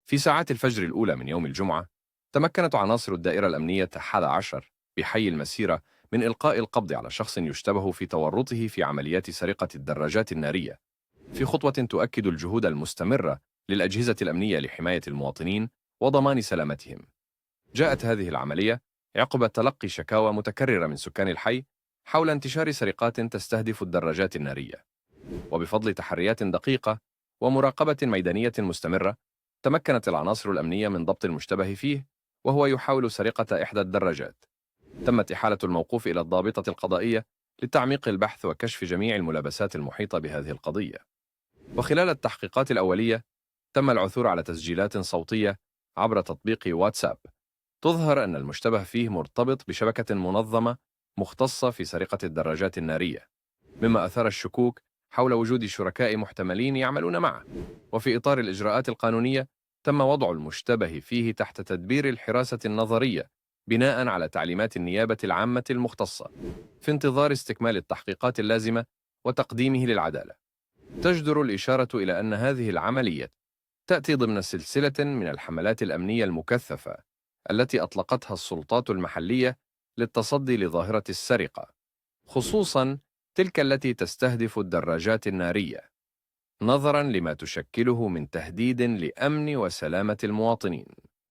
في ساعات الفجر الأولى من يوم الجمعة، تمكنت عناصر الدائرة الأمنية 11 بحي المسيرة من إلقاء القبض على شخص يشتبه في تورطه في عمليات سرقة الدراجات النارية، في خطوة تؤكد الجهود المستمرة للأجهزة الأمنية لحماية المواطنين وضمان سلامتهم. جاءت هذه العملية عقب تلقي شكاوى متكررة من سكان الحي حول انتشار سرقات تستهدف الدراجات النارية، وبفضل تحريات دقيقة ومراقبة ميدانية مستمرة، تمكنت العناصر الأمنية من ضبط المشتبه فيه وهو يحاول سرقة إحدى الدراجات. تمت إحالة الموقوف إلى الضابطة القضائية لتعميق البحث وكشف جميع الملابسات المحيطة بهذه القضية. وخلال التحقيقات الأولية، تم العثور على تسجيلات صوتية عبر تطبيق واتساب تظهر أن المشتبه فيه مرتبط بشبكة منظمة مختصة في سرقة الدراجات النارية، مما أثار الشكوك حول وجود شركاء محتملين يعملون معه. وفي إطار الإجراءات القانونية، تم وضع المشتبه فيه تحت تدبير الحراسة النظرية بناء على تعليمات النيابة العامة المختصة، في انتظار استكمال التحقيقات اللازمة وتقديمه للعدالة. تجدر الإشارة إلى أن هذه العملية تأتي ضمن سلسلة من الحملات الأمنية المكثفة التي أطلقتها السلطات المحلية للتصدي لظاهرة السرقة، خصوصاً تلك التي تستهدف الدراجات النارية، نظراً لما تشكله من تهديد لأمن وسلامة المواطنين.